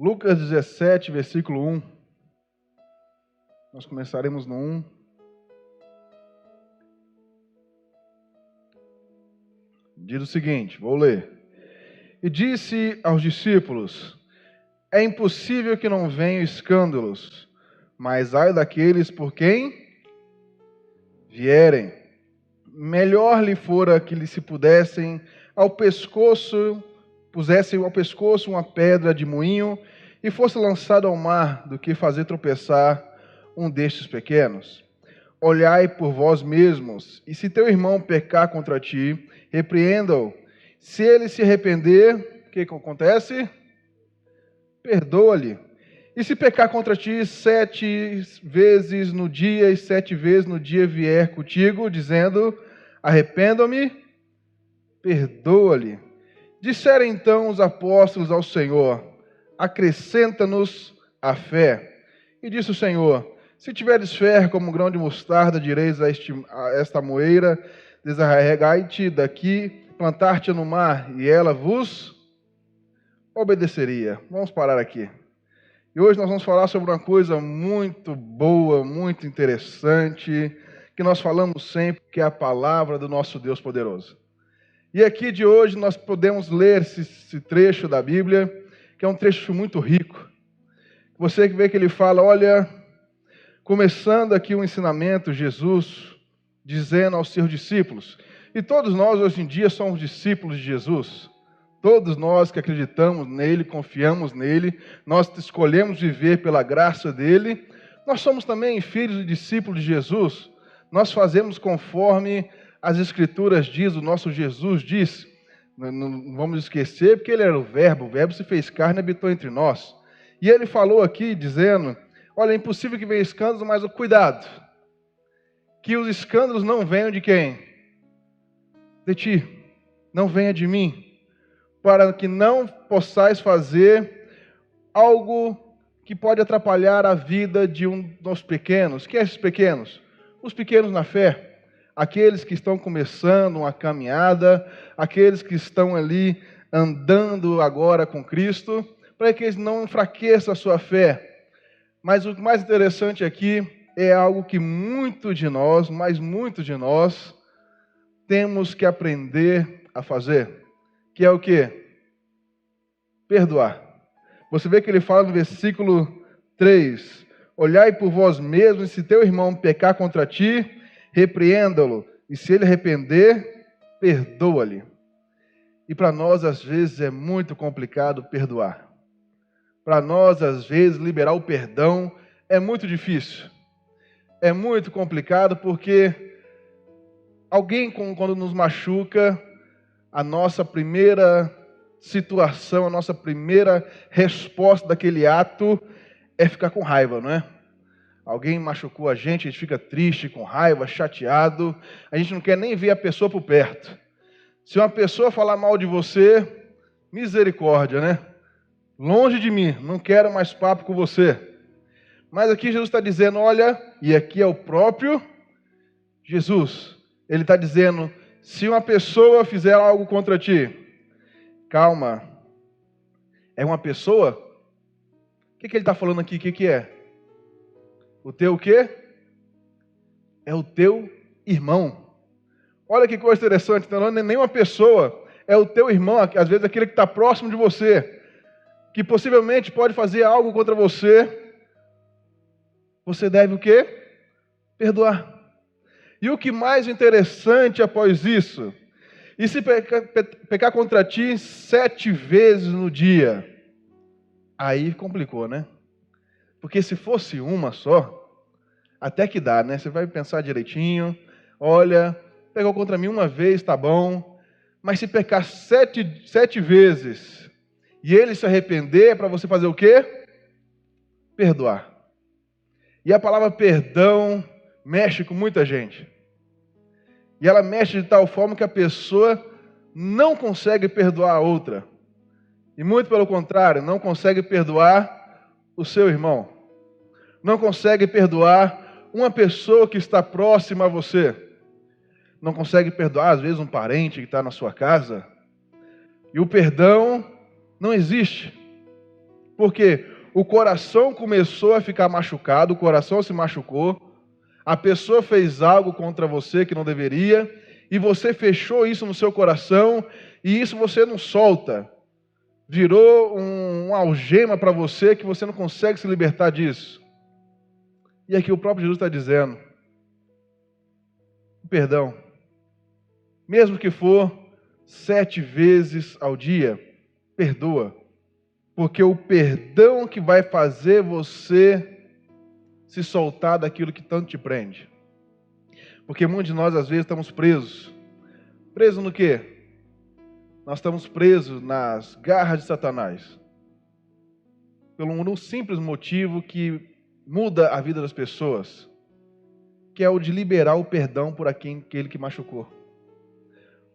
Lucas 17, versículo 1. Nós começaremos no 1. Diz o seguinte, vou ler. E disse aos discípulos: é impossível que não venham escândalos, mas ai daqueles por quem vierem. Melhor lhe fora que lhe se pusessem ao pescoço uma pedra de moinho e fosse lançado ao mar, do que fazer tropeçar um destes pequenos. Olhai por vós mesmos, e se teu irmão pecar contra ti, repreenda-o. Se ele se arrepender, o que acontece? Perdoa-lhe. E se pecar contra ti 7 vezes no dia, e 7 vezes no dia vier contigo, dizendo: arrependo-me, perdoa-lhe. Disseram então os apóstolos ao Senhor: acrescenta-nos a fé. E disse o Senhor: se tiveres fé como um grão de mostarda, direis a esta moeira: desarregai-te daqui, plantar-te no mar, e ela vos obedeceria. Vamos parar aqui. E hoje nós vamos falar sobre uma coisa muito boa, muito interessante, que nós falamos sempre, que é a palavra do nosso Deus poderoso. E aqui de hoje nós podemos ler esse trecho da Bíblia, que é um trecho muito rico. Você que vê que ele fala, olha, começando aqui o ensinamento, Jesus dizendo aos seus discípulos, e todos nós hoje em dia somos discípulos de Jesus, todos nós que acreditamos nele, confiamos nele, nós escolhemos viver pela graça dele, nós somos também filhos e discípulos de Jesus, nós fazemos conforme as Escrituras diz, o nosso Jesus diz, não vamos esquecer, porque ele era o Verbo se fez carne e habitou entre nós. E ele falou aqui, dizendo, olha, é impossível que venha escândalos, mas cuidado, que os escândalos não venham de quem? De ti, não venha de mim, para que não possais fazer algo que pode atrapalhar a vida de um dos pequenos. Quem é esses pequenos? Os pequenos na fé. Aqueles que estão começando uma caminhada, aqueles que estão ali andando agora com Cristo, para que eles não enfraqueçam a sua fé. Mas o mais interessante aqui é algo que muitos de nós, temos que aprender a fazer, que é o quê? Perdoar. Você vê que ele fala no versículo 3, olhai por vós mesmos, e se teu irmão pecar contra ti, repreenda-lo, e se ele arrepender, perdoa-lhe. E para nós, às vezes, é muito complicado perdoar. Para nós, às vezes, liberar o perdão é muito difícil. É muito complicado porque alguém, quando nos machuca, a nossa primeira situação, a nossa primeira resposta daquele ato é ficar com raiva, não é? Alguém machucou a gente fica triste, com raiva, chateado. A gente não quer nem ver a pessoa por perto. Se uma pessoa falar mal de você, misericórdia, né? Longe de mim, não quero mais papo com você. Mas aqui Jesus está dizendo, olha, e aqui é o próprio Jesus. Ele está dizendo, se uma pessoa fizer algo contra ti, calma. É uma pessoa? O que ele está falando aqui? O que é? O teu o quê? É o teu irmão. Olha que coisa interessante, então não é nem uma pessoa, é o teu irmão, às vezes aquele que está próximo de você, que possivelmente pode fazer algo contra você. Você deve o quê? Perdoar. E o que mais interessante após isso? E se pecar contra ti 7 vezes no dia? Aí complicou, né? Porque se fosse uma só, até que dá, né? Você vai pensar direitinho, olha, pegou contra mim uma vez, tá bom, mas se pecar 7 vezes e ele se arrepender, é para você fazer o quê? Perdoar. E a palavra perdão mexe com muita gente. E ela mexe de tal forma que a pessoa não consegue perdoar a outra. E muito pelo contrário, não consegue perdoar o seu irmão. Não consegue perdoar uma pessoa que está próxima a você. Não consegue perdoar, às vezes, um parente que está na sua casa. E o perdão não existe. Porque o coração começou a ficar machucado, o coração se machucou, a pessoa fez algo contra você que não deveria, e você fechou isso no seu coração, e isso você não solta. Virou uma algema para você que você não consegue se libertar disso. E aqui o próprio Jesus está dizendo: perdão, mesmo que for 7 vezes ao dia, perdoa. Porque o perdão que vai fazer você se soltar daquilo que tanto te prende. Porque muitos de nós, às vezes, estamos presos. Presos no quê? Nós estamos presos nas garras de Satanás. Pelo um simples motivo que muda a vida das pessoas, que é o de liberar o perdão por aquele que machucou.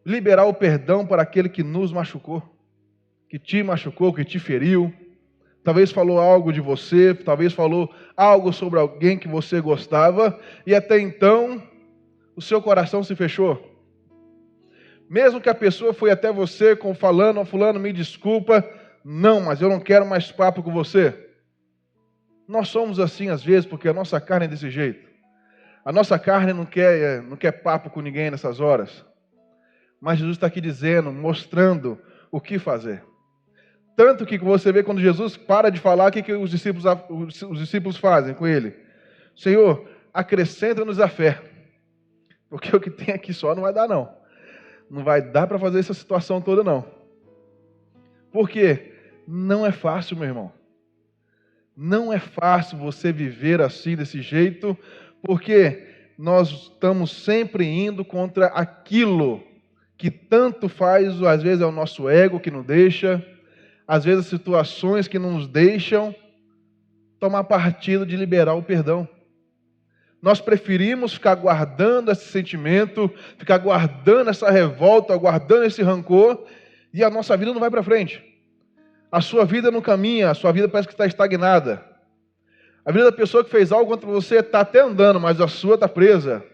Liberar o perdão por aquele que nos machucou, que te machucou, que te feriu. Talvez falou algo de você, talvez falou algo sobre alguém que você gostava, e até então o seu coração se fechou. Mesmo que a pessoa foi até você falando: fulano, me desculpa, não, mas eu não quero mais papo com você. Nós somos assim às vezes, porque a nossa carne é desse jeito. A nossa carne não quer papo com ninguém nessas horas. Mas Jesus está aqui dizendo, mostrando o que fazer. Tanto que você vê quando Jesus para de falar, o que os discípulos fazem com ele? Senhor, acrescenta-nos a fé. Porque o que tem aqui só não vai dar, não. Não vai dar para fazer essa situação toda, não. Por quê? Não é fácil, meu irmão. Não é fácil você viver assim, desse jeito, porque nós estamos sempre indo contra aquilo que tanto faz, às vezes é o nosso ego que não deixa, às vezes situações que não nos deixam tomar partido de liberar o perdão. Nós preferimos ficar guardando esse sentimento, ficar guardando essa revolta, guardando esse rancor, e a nossa vida não vai para frente. A sua vida não caminha, a sua vida parece que está estagnada. A vida da pessoa que fez algo contra você está até andando, mas a sua está presa.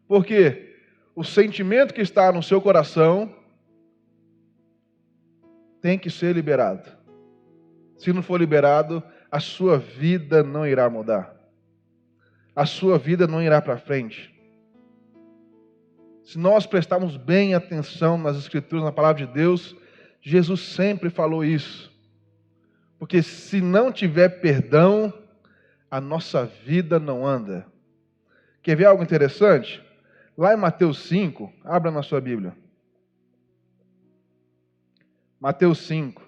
Por quê? O sentimento que está no seu coração tem que ser liberado. Se não for liberado, a sua vida não irá mudar. A sua vida não irá para frente. Se nós prestarmos bem atenção nas Escrituras, na Palavra de Deus, Jesus sempre falou isso. Porque se não tiver perdão, a nossa vida não anda. Quer ver algo interessante? Lá em Mateus 5, abra na sua Bíblia. Mateus 5.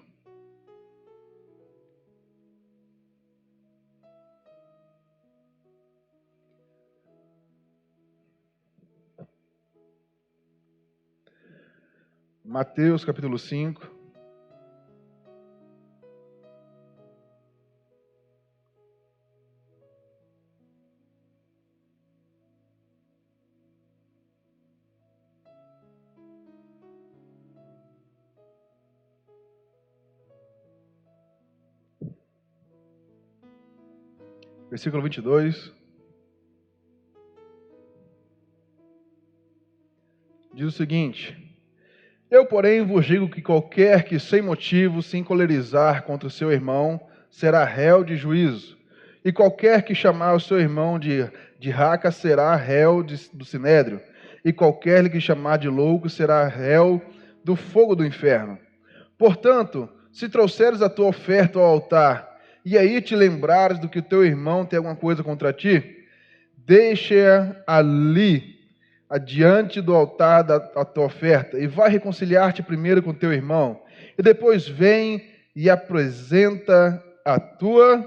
Mateus capítulo 5. Versículo 22. Diz o seguinte: eu, porém, vos digo que qualquer que sem motivo se encolerizar contra o seu irmão será réu de juízo, e qualquer que chamar o seu irmão de raca será réu do sinédrio, e qualquer que chamar de louco será réu do fogo do inferno. Portanto, se trouxeres a tua oferta ao altar, e aí te lembrares do que o teu irmão tem alguma coisa contra ti, deixa-a ali, adiante do altar da tua oferta, e vai reconciliar-te primeiro com teu irmão, e depois vem e apresenta a tua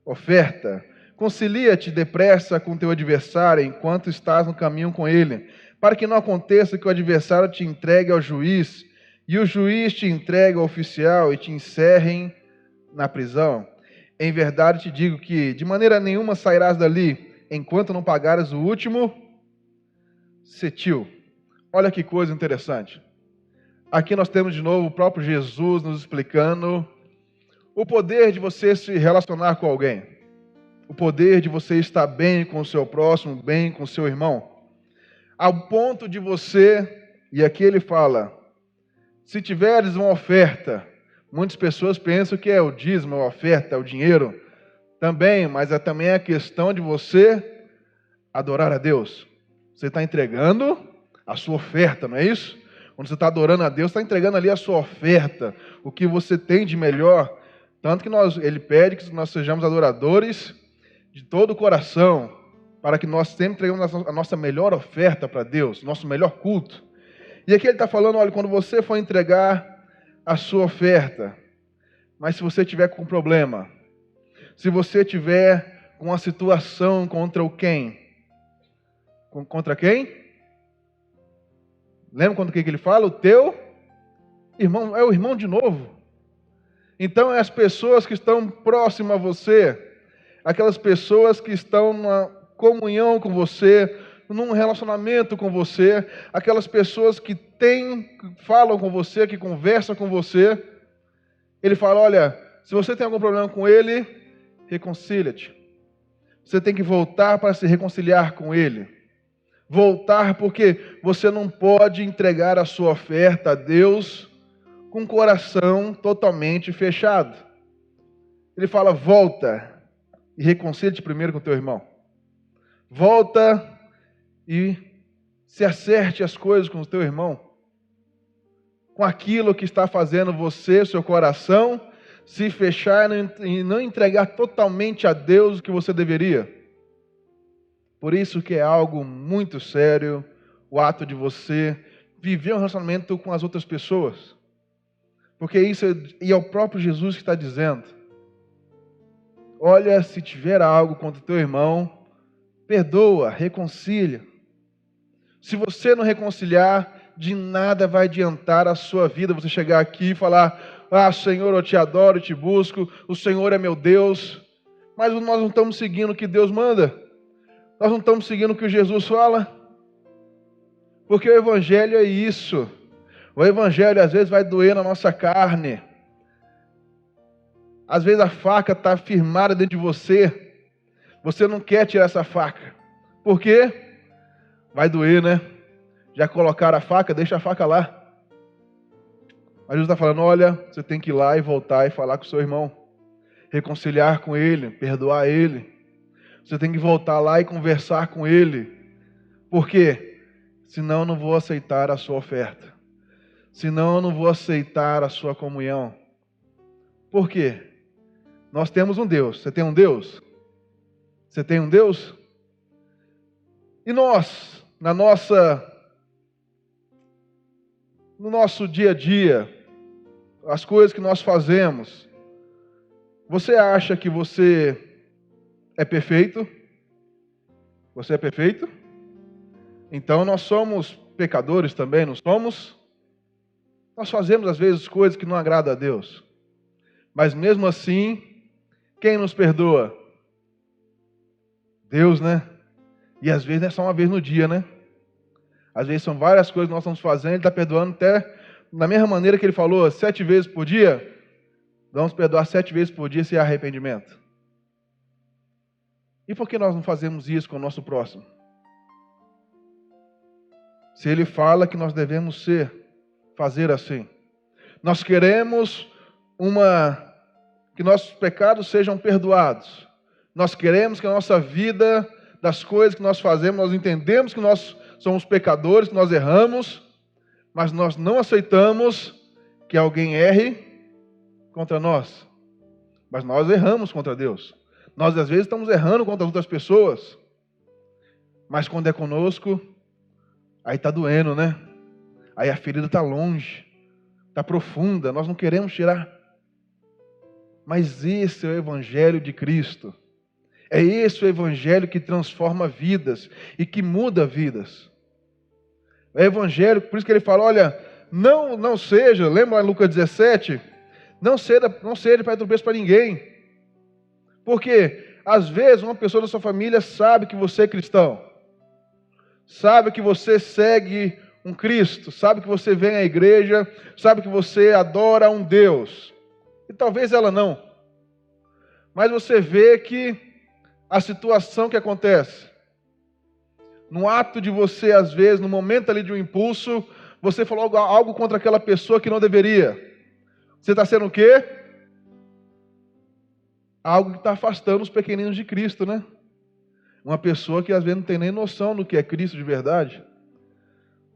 oferta. Concilia-te depressa com teu adversário, enquanto estás no caminho com ele, para que não aconteça que o adversário te entregue ao juiz, e o juiz te entregue ao oficial, e te encerrem na prisão. Em verdade te digo que de maneira nenhuma sairás dali, enquanto não pagares o último cetil. Olha que coisa interessante. Aqui nós temos de novo o próprio Jesus nos explicando o poder de você se relacionar com alguém. O poder de você estar bem com o seu próximo, bem com o seu irmão. Ao ponto de você, e aqui ele fala, se tiveres uma oferta, Muitas pessoas pensam que é o dízimo, a oferta, é o dinheiro. Também, mas também é a questão de você adorar a Deus. Você está entregando a sua oferta, não é isso? Quando você está adorando a Deus, está entregando ali a sua oferta, o que você tem de melhor. Tanto que Ele pede que nós sejamos adoradores de todo o coração, para que nós sempre entregamos a nossa melhor oferta para Deus, nosso melhor culto. E aqui ele está falando, olha, quando você for entregar a sua oferta, mas se você tiver com problema, se você tiver com uma situação contra o quem? Contra quem? Lembra quando que ele fala? O teu irmão, é o irmão de novo. Então é as pessoas que estão próximas a você, aquelas pessoas que estão numa comunhão com você, num relacionamento com você, aquelas pessoas que falam com você, que conversam com você. Ele fala, olha, se você tem algum problema com ele, reconcilia-te. Você tem que voltar para se reconciliar com ele. Voltar porque você não pode entregar a sua oferta a Deus com o coração totalmente fechado. Ele fala, volta e reconcilia-te primeiro com o teu irmão. Volta e se acerte as coisas com o teu irmão. Com aquilo que está fazendo você, seu coração, se fechar e não entregar totalmente a Deus o que você deveria. Por isso que é algo muito sério o ato de você viver um relacionamento com as outras pessoas. Porque isso é o próprio Jesus que está dizendo. Olha, se tiver algo contra o teu irmão, perdoa, reconcilia. Se você não reconciliar, de nada vai adiantar a sua vida você chegar aqui e falar, Senhor, eu te adoro, eu te busco, o Senhor é meu Deus. Mas nós não estamos seguindo o que Deus manda. Nós não estamos seguindo o que Jesus fala. Porque o Evangelho é isso. O Evangelho às vezes vai doer na nossa carne. Às vezes a faca está firmada dentro de você. Você não quer tirar essa faca. Por quê? Vai doer, né? Já colocaram a faca, deixa a faca lá. Mas Jesus está falando, olha, você tem que ir lá e voltar e falar com o seu irmão. Reconciliar com ele, perdoar ele. Você tem que voltar lá e conversar com ele. Por quê? Senão eu não vou aceitar a sua oferta. Senão eu não vou aceitar a sua comunhão. Por quê? Nós temos um Deus. Você tem um Deus? Você tem um Deus? E nós, no nosso dia a dia, as coisas que nós fazemos, você acha que você é perfeito? Você é perfeito? Então nós somos pecadores também, não somos? Nós fazemos às vezes coisas que não agradam a Deus. Mas mesmo assim, quem nos perdoa? Deus, né? E às vezes não é só uma vez no dia, né? Às vezes são várias coisas que nós estamos fazendo, Ele está perdoando até da mesma maneira que Ele falou, 7 vezes por dia. Vamos perdoar 7 vezes por dia se há arrependimento. E por que nós não fazemos isso com o nosso próximo? Se Ele fala que nós devemos fazer assim. Nós queremos que nossos pecados sejam perdoados. Nós queremos que a nossa vida, das coisas que nós fazemos, nós entendemos que nós somos pecadores, que nós erramos, mas nós não aceitamos que alguém erre contra nós. Mas nós erramos contra Deus. Nós às vezes estamos errando contra outras pessoas. Mas quando é conosco, aí está doendo, né? Aí a ferida está longe, está profunda, nós não queremos tirar. Mas esse é o Evangelho de Cristo. É esse o Evangelho que transforma vidas e que muda vidas. É o Evangelho, por isso que ele fala, olha, não seja, lembra lá em Lucas 17? Não seja para tropeço para ninguém. Porque, às vezes, uma pessoa da sua família sabe que você é cristão. Sabe que você segue um Cristo. Sabe que você vem à igreja. Sabe que você adora um Deus. E talvez ela não. Mas você vê que a situação que acontece, no ato de você, às vezes, no momento ali de um impulso, você falou algo contra aquela pessoa que não deveria. Você está sendo o quê? Algo que está afastando os pequeninos de Cristo, né? Uma pessoa que às vezes não tem nem noção do que é Cristo de verdade.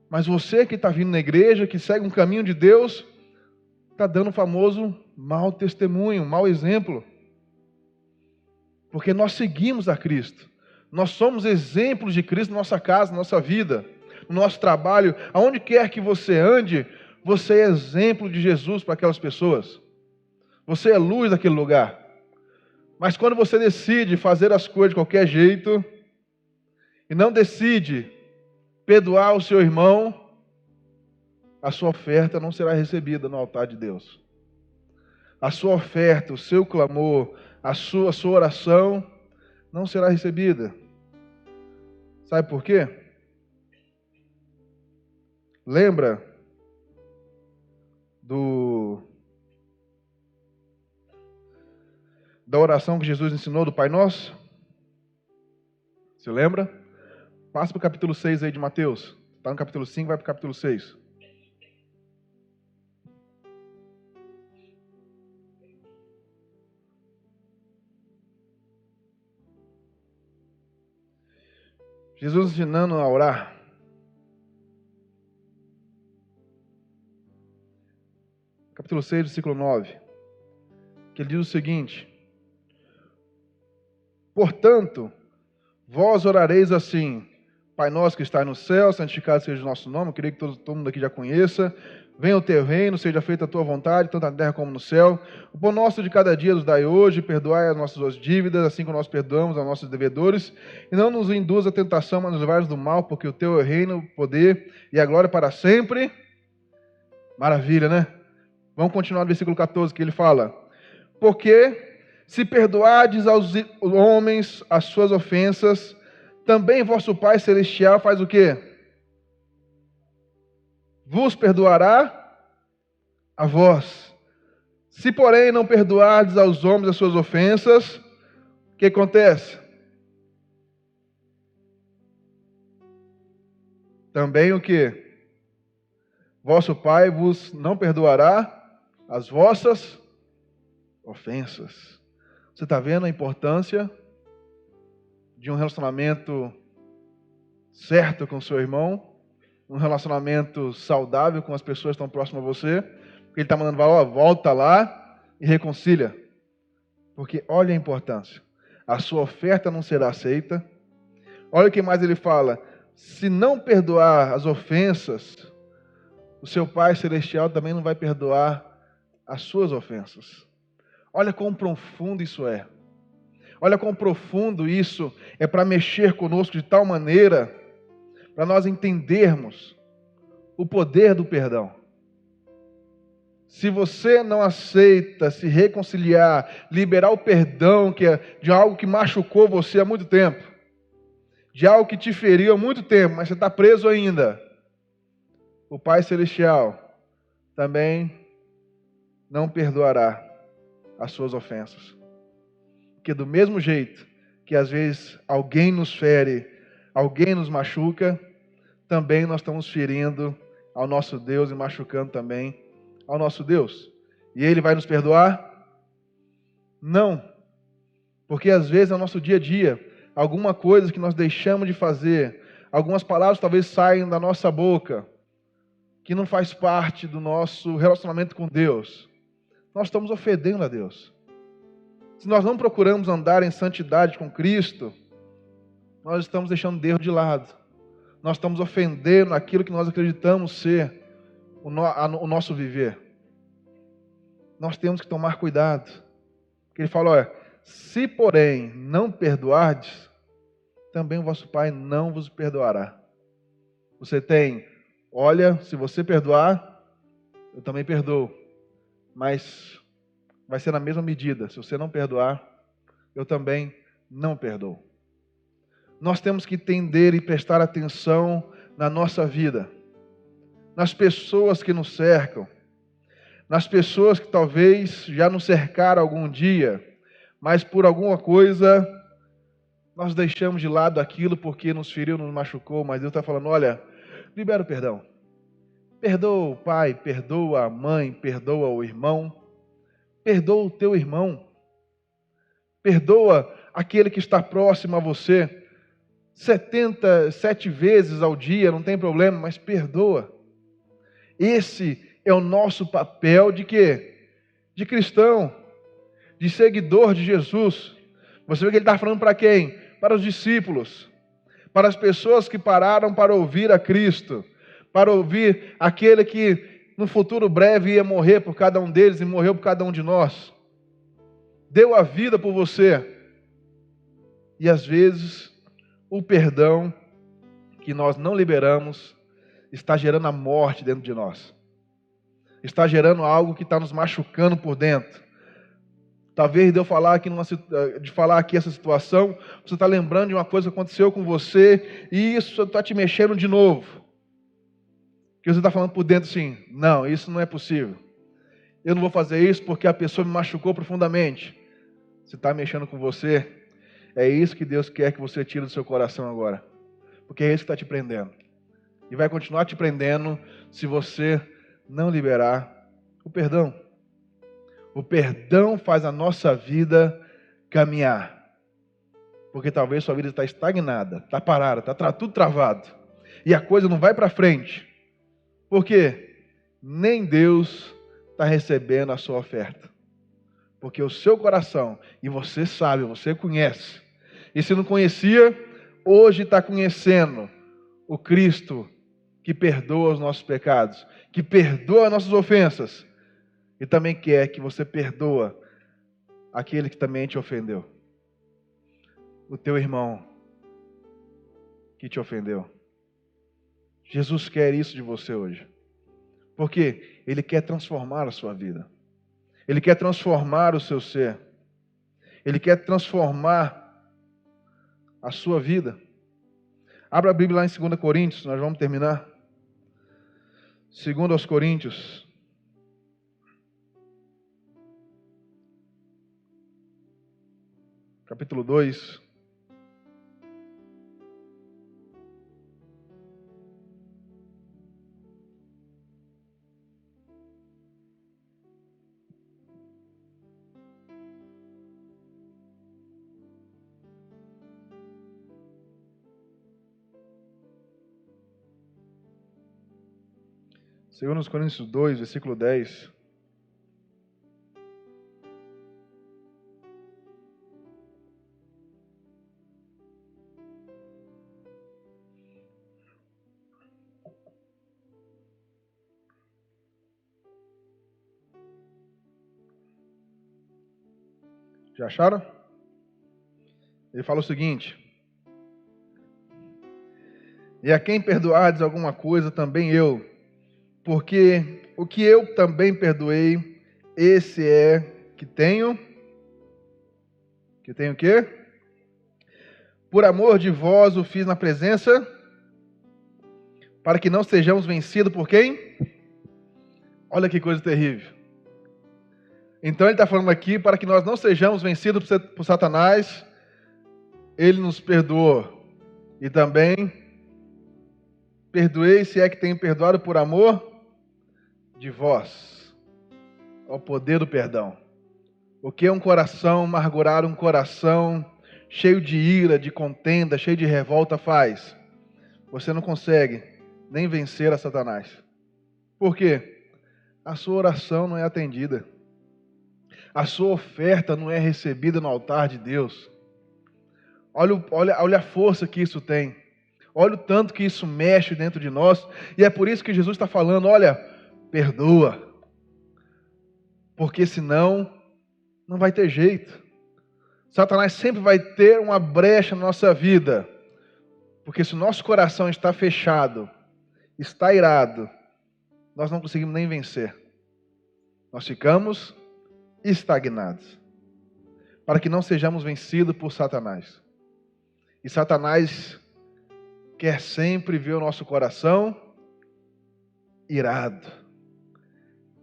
Mas você que está vindo na igreja, que segue um caminho de Deus, está dando o famoso mau testemunho, mau exemplo. Porque nós seguimos a Cristo. Nós somos exemplos de Cristo na nossa casa, na nossa vida, no nosso trabalho. Aonde quer que você ande, você é exemplo de Jesus para aquelas pessoas. Você é luz daquele lugar. Mas quando você decide fazer as coisas de qualquer jeito, e não decide perdoar o seu irmão, a sua oferta não será recebida no altar de Deus. A sua oferta, o seu clamor, a sua oração não será recebida. Sabe por quê? Lembra da oração que Jesus ensinou do Pai Nosso? Você lembra? Passa para o capítulo 6 aí de Mateus. Está no capítulo 5, vai para o capítulo 6. Jesus ensinando a orar. Capítulo 6, versículo 9. Que ele diz o seguinte: portanto, vós orareis assim: Pai nosso que está no céu, santificado seja o nosso nome. Eu queria que todo mundo aqui já conheça. Venha o teu reino, seja feita a tua vontade, tanto na terra como no céu. O pão nosso de cada dia nos dai hoje, perdoai as nossas dívidas, assim como nós perdoamos aos nossos devedores. E não nos induza a tentação, mas nos livrai do mal, porque o teu é o reino, o poder e a glória para sempre. Maravilha, né? Vamos continuar no versículo 14, que ele fala: porque se perdoardes aos homens as suas ofensas, também vosso Pai Celestial faz o quê? Vos perdoará a vós. Se, porém, não perdoardes aos homens as suas ofensas, o que acontece? Também o quê? Vosso Pai vos não perdoará as vossas ofensas. Você está vendo a importância de um relacionamento certo com seu irmão? Um relacionamento saudável com as pessoas que estão próximas a você? Porque ele está mandando falar, volta lá e reconcilia. Porque olha a importância. A sua oferta não será aceita. Olha o que mais ele fala. Se não perdoar as ofensas, o seu Pai Celestial também não vai perdoar as suas ofensas. Olha quão profundo isso é. Olha quão profundo isso é para mexer conosco de tal maneira, para nós entendermos o poder do perdão. Se você não aceita se reconciliar, liberar o perdão que é de algo que machucou você há muito tempo, de algo que te feriu há muito tempo, mas você está preso ainda, o Pai Celestial também não perdoará as suas ofensas. Porque do mesmo jeito que às vezes alguém nos fere, alguém nos machuca, também nós estamos ferindo ao nosso Deus e machucando também ao nosso Deus. E Ele vai nos perdoar? Não. Porque às vezes no nosso dia a dia, alguma coisa que nós deixamos de fazer, algumas palavras talvez saiam da nossa boca, que não faz parte do nosso relacionamento com Deus, nós estamos ofendendo a Deus. Se nós não procuramos andar em santidade com Cristo, nós estamos deixando Deus de lado. Nós estamos ofendendo aquilo que nós acreditamos ser o nosso viver. Nós temos que tomar cuidado. Porque ele fala, olha, se porém não perdoardes, também o vosso Pai não vos perdoará. Você tem, olha, se você perdoar, eu também perdoo. Mas vai ser na mesma medida. Se você não perdoar, eu também não perdoo. Nós temos que entender e prestar atenção na nossa vida, nas pessoas que nos cercam, nas pessoas que talvez já nos cercaram algum dia, mas por alguma coisa nós deixamos de lado aquilo porque nos feriu, nos machucou, mas Deus está falando, olha, libera o perdão. Perdoa o pai, perdoa a mãe, perdoa o irmão, Perdoa o teu irmão. Perdoa aquele que está próximo a você. 77 vezes ao dia, não tem problema, mas perdoa. Esse é o nosso papel de quê? De cristão, de seguidor de Jesus. Você vê que ele está falando para quem? Para os discípulos, para as pessoas que pararam para ouvir a Cristo, para ouvir aquele que no futuro breve ia morrer por cada um deles e morreu por cada um de nós. Deu a vida por você. E às vezes o perdão que nós não liberamos está gerando a morte dentro de nós. Está gerando algo que está nos machucando por dentro. Talvez de eu falar aqui essa situação, você está lembrando de uma coisa que aconteceu com você e isso está te mexendo de novo. Que você está falando por dentro assim, não, isso não é possível. Eu não vou fazer isso porque a pessoa me machucou profundamente. Se está mexendo com você, é isso que Deus quer que você tire do seu coração agora. Porque é isso que está te prendendo. E vai continuar te prendendo se você não liberar o perdão. O perdão faz a nossa vida caminhar. Porque talvez sua vida está estagnada, está parada, está tudo travado. E a coisa não vai para frente. Por quê? Nem Deus está recebendo a sua oferta. Porque o seu coração, e você sabe, você conhece. E se não conhecia, hoje está conhecendo o Cristo que perdoa os nossos pecados, que perdoa as nossas ofensas. E também quer que você perdoa aquele que também te ofendeu. O teu irmão que te ofendeu. Jesus quer isso de você hoje. Porque Ele quer transformar a sua vida. Ele quer transformar o seu ser. Ele quer transformar a sua vida. Abra a Bíblia lá em 2 Coríntios, nós vamos terminar. 2 Coríntios. Capítulo 2. Segundo Coríntios 2, versículo 10. Já acharam? Ele fala o seguinte: e a quem perdoardes alguma coisa, também eu, porque o que eu também perdoei, esse é que tenho o quê? Por amor de vós o fiz na presença, para que não sejamos vencidos por quem? Olha que coisa terrível. Então ele está falando aqui, para que nós não sejamos vencidos por Satanás, ele nos perdoou. E também, perdoei se é que tenho perdoado por amor de vós. Ao poder do perdão. O que é um coração amargurado, um coração cheio de ira, de contenda, cheio de revolta faz? Você não consegue nem vencer a Satanás. Por quê? A sua oração não é atendida. A sua oferta não é recebida no altar de Deus. Olha a força que isso tem. Olha o tanto que isso mexe dentro de nós. E é por isso que Jesus está falando, olha, perdoa. Porque senão não vai ter jeito. Satanás sempre vai ter uma brecha na nossa vida. Porque se o nosso coração está fechado, está irado, nós não conseguimos nem vencer. Nós ficamos estagnados. Para que não sejamos vencidos por Satanás. E Satanás quer sempre ver o nosso coração irado.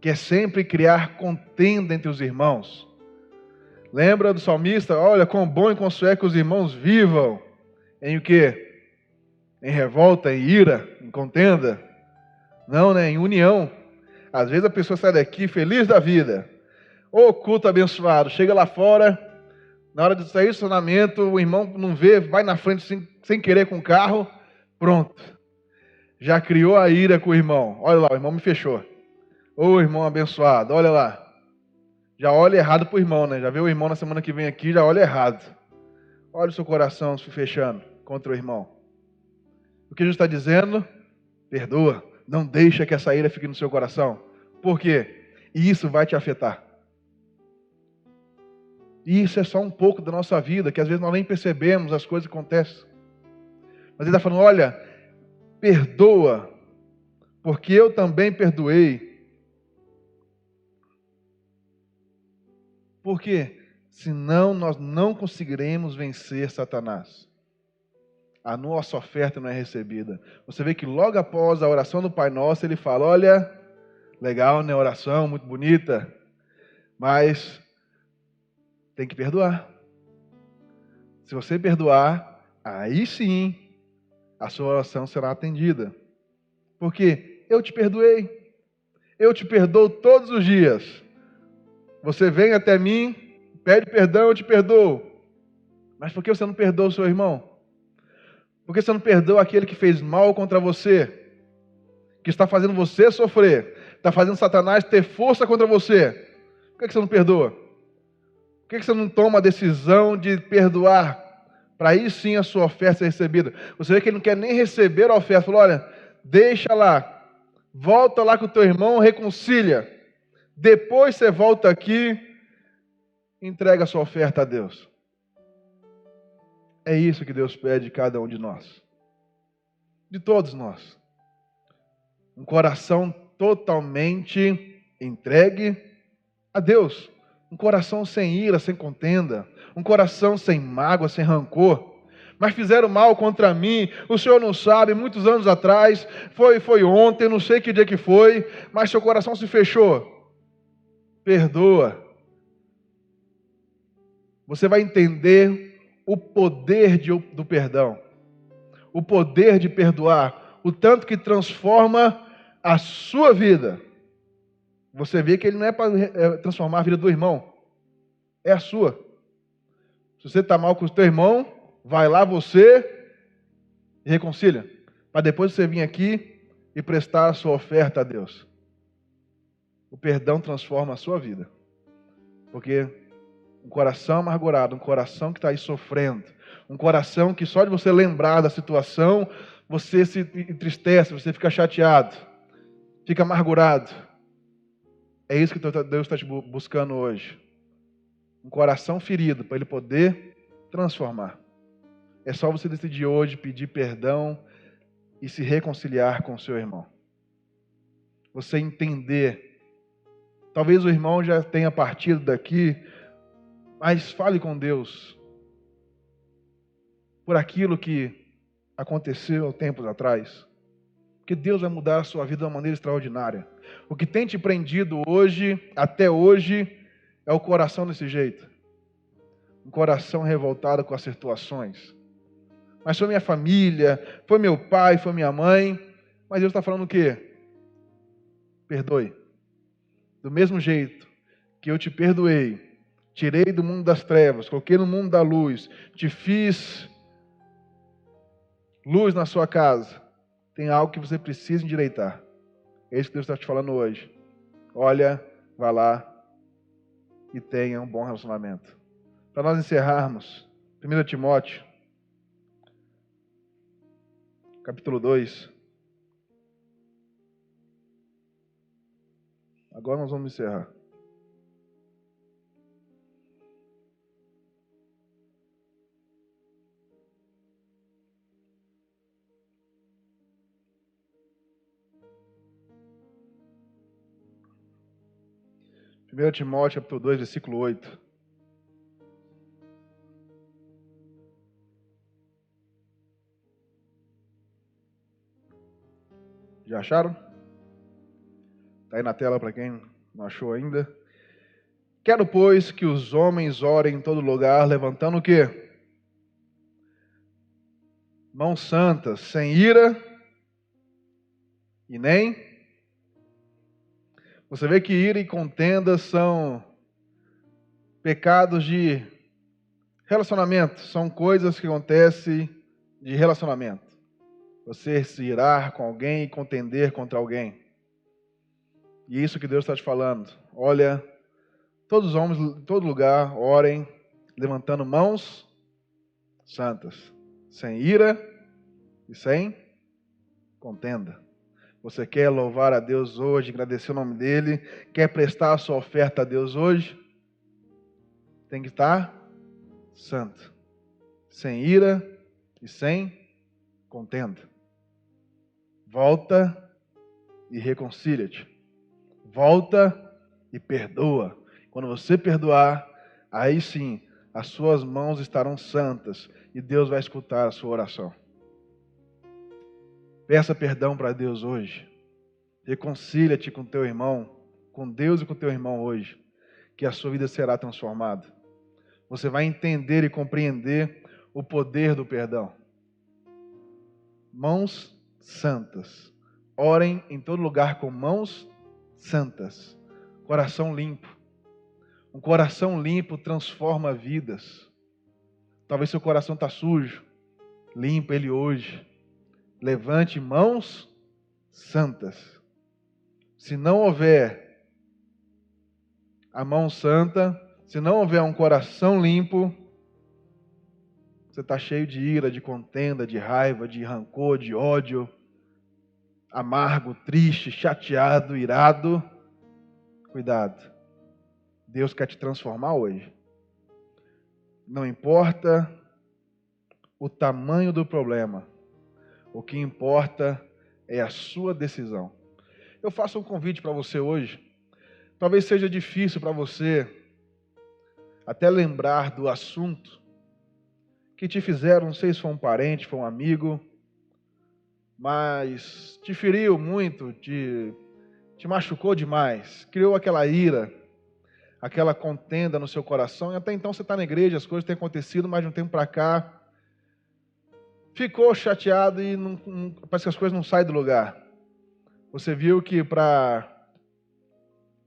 Quer sempre criar contenda entre os irmãos. Lembra do salmista? Olha, quão bom e quão suave é que os irmãos vivam. Em o quê? Em revolta, em ira, em contenda? Não, né? Em união. Às vezes a pessoa sai daqui feliz da vida. Ô culto abençoado, chega lá fora, na hora de sair do estacionamento, o irmão não vê, vai na frente sem querer com o carro, pronto. Já criou a ira com o irmão. Olha lá, o irmão me fechou. Ô irmão abençoado, olha lá. Já olha errado pro irmão, né? Já vê o irmão na semana que vem aqui, já olha errado. Olha o seu coração se fechando contra o irmão. O que Jesus está dizendo? Perdoa. Não deixa que essa ira fique no seu coração. Por quê? Isso vai te afetar. E isso é só um pouco da nossa vida, que às vezes nós nem percebemos as coisas que acontecem. Mas ele está falando, olha, perdoa, porque eu também perdoei. Por quê? Senão nós não conseguiremos vencer Satanás. A nossa oferta não é recebida. Você vê que logo após a oração do Pai Nosso, ele fala, olha, legal, né? Oração muito bonita, mas tem que perdoar. Se você perdoar, aí sim a sua oração será atendida. Porque eu te perdoei. Eu te perdoo todos os dias. Você vem até mim, pede perdão, eu te perdoo. Mas por que você não perdoa o seu irmão? Por que você não perdoa aquele que fez mal contra você? Que está fazendo você sofrer? Está fazendo Satanás ter força contra você? Por que você não perdoa? Por que você não toma a decisão de perdoar? Para aí sim a sua oferta ser recebida. Você vê que ele não quer nem receber a oferta. Falou, olha, deixa lá. Volta lá com o teu irmão, reconcilia. Depois você volta aqui, entrega a sua oferta a Deus. É isso que Deus pede de cada um de nós. De todos nós. Um coração totalmente entregue a Deus. Um coração sem ira, sem contenda. Um coração sem mágoa, sem rancor. Mas fizeram mal contra mim, o Senhor não sabe, muitos anos atrás, foi ontem, não sei que dia que foi, mas seu coração se fechou. Perdoa. Você vai entender o poder do perdão. O poder de perdoar. O tanto que transforma a sua vida. Você vê que ele não é para transformar a vida do irmão. É a sua. Se você está mal com o teu irmão, vai lá você e reconcilia. Para depois você vir aqui e prestar a sua oferta a Deus. O perdão transforma a sua vida. Porque um coração amargurado, um coração que está aí sofrendo, um coração que só de você lembrar da situação, você se entristece, você fica chateado, fica amargurado. É isso que Deus está te buscando hoje. Um coração ferido, para Ele poder transformar. É só você decidir hoje pedir perdão e se reconciliar com o seu irmão. Você entender. Talvez o irmão já tenha partido daqui, mas fale com Deus por aquilo que aconteceu tempos atrás. Porque Deus vai mudar a sua vida de uma maneira extraordinária. O que tem te prendido hoje, até hoje, é o coração desse jeito. Um coração revoltado com as situações. Mas foi minha família, foi meu pai, foi minha mãe. Mas Deus está falando o quê? Perdoe. Do mesmo jeito que eu te perdoei, tirei do mundo das trevas, coloquei no mundo da luz, te fiz luz na sua casa, tem algo que você precisa endireitar. É isso que Deus está te falando hoje. Olha, vá lá e tenha um bom relacionamento. Para nós encerrarmos, 1 Timóteo, capítulo 2. Agora nós vamos encerrar. Primeiro Timóteo, capítulo 2, versículo 8. Já acharam? Está aí na tela para quem não achou ainda. Quero, pois, que os homens orem em todo lugar, levantando o quê? Mãos santas, sem ira e nem... Você vê que ira e contenda são Pecados de relacionamento são coisas que acontecem de relacionamento. Você se irar com alguém e contender contra alguém. E isso que Deus está te falando. Olha, todos os homens, em todo lugar, orem, levantando mãos santas, sem ira e sem contenda. Você quer louvar a Deus hoje, agradecer o nome dEle, quer prestar a sua oferta a Deus hoje? Tem que estar santo, sem ira e sem contenda. Volta e reconcilia-te. Volta e perdoa. Quando você perdoar, aí sim, as suas mãos estarão santas e Deus vai escutar a sua oração. Peça perdão para Deus hoje. Reconcilia-te com teu irmão, com Deus e com teu irmão hoje, que a sua vida será transformada. Você vai entender e compreender o poder do perdão. Mãos santas. Orem em todo lugar com mãos santas. Coração limpo. Um coração limpo transforma vidas. Talvez seu coração está sujo. Limpa ele hoje. Levante mãos santas. Se não houver a mão santa, se não houver um coração limpo, você está cheio de ira, de contenda, de raiva, de rancor, de ódio, amargo, triste, chateado, irado. Cuidado. Deus quer te transformar hoje. Não importa o tamanho do problema. O que importa é a sua decisão. Eu faço um convite para você hoje. Talvez seja difícil para você até lembrar do assunto que te fizeram, não sei se foi um parente, foi um amigo, mas te feriu muito, te machucou demais, criou aquela ira, aquela contenda no seu coração, e até então você está na igreja, as coisas têm acontecido, mas de um tempo para cá, ficou chateado e parece que as coisas não saem do lugar. Você viu que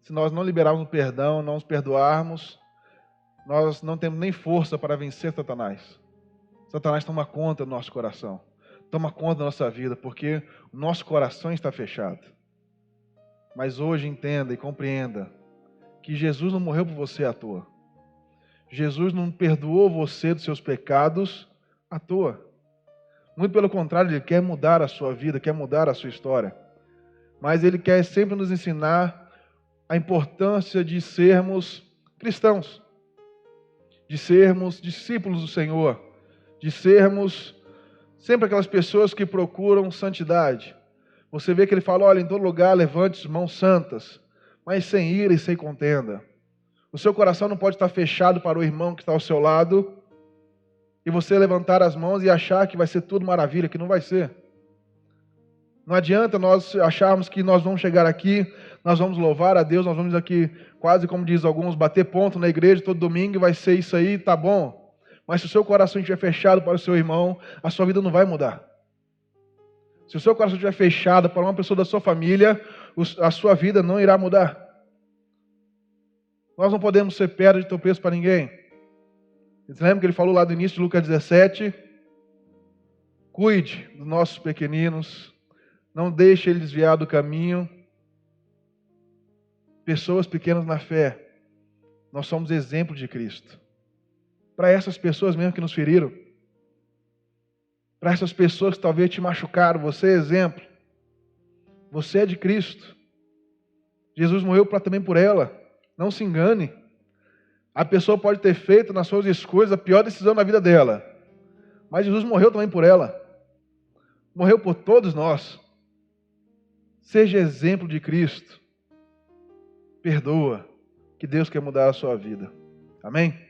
se nós não liberarmos o perdão, não nos perdoarmos, nós não temos nem força para vencer Satanás. Satanás toma conta do nosso coração, toma conta da nossa vida, porque o nosso coração está fechado. Mas hoje entenda e compreenda que Jesus não morreu por você à toa. Jesus não perdoou você dos seus pecados à toa. Muito pelo contrário, Ele quer mudar a sua vida, quer mudar a sua história. Mas Ele quer sempre nos ensinar a importância de sermos cristãos, de sermos discípulos do Senhor, de sermos sempre aquelas pessoas que procuram santidade. Você vê que Ele fala, olha, em todo lugar levante as mãos santas, mas sem ira e sem contenda. O seu coração não pode estar fechado para o irmão que está ao seu lado e você levantar as mãos e achar que vai ser tudo maravilha, que não vai ser. Não adianta nós acharmos que nós vamos chegar aqui, nós vamos louvar a Deus, nós vamos aqui, quase como diz alguns, bater ponto na igreja todo domingo e vai ser isso aí, tá bom. Mas se o seu coração estiver fechado para o seu irmão, a sua vida não vai mudar. Se o seu coração estiver fechado para uma pessoa da sua família, a sua vida não irá mudar. Nós não podemos ser pedra de tropeço para ninguém. Você lembra que ele falou lá do início de Lucas 17? Cuide dos nossos pequeninos, não deixe eles desviar do caminho. Pessoas pequenas na fé, nós somos exemplo de Cristo. Para essas pessoas mesmo que nos feriram, para essas pessoas que talvez te machucaram, você é exemplo. Você é de Cristo. Jesus morreu também por ela. Não se engane. A pessoa pode ter feito nas suas escolhas a pior decisão na vida dela. Mas Jesus morreu também por ela. Morreu por todos nós. Seja exemplo de Cristo. Perdoa. Que Deus quer mudar a sua vida. Amém?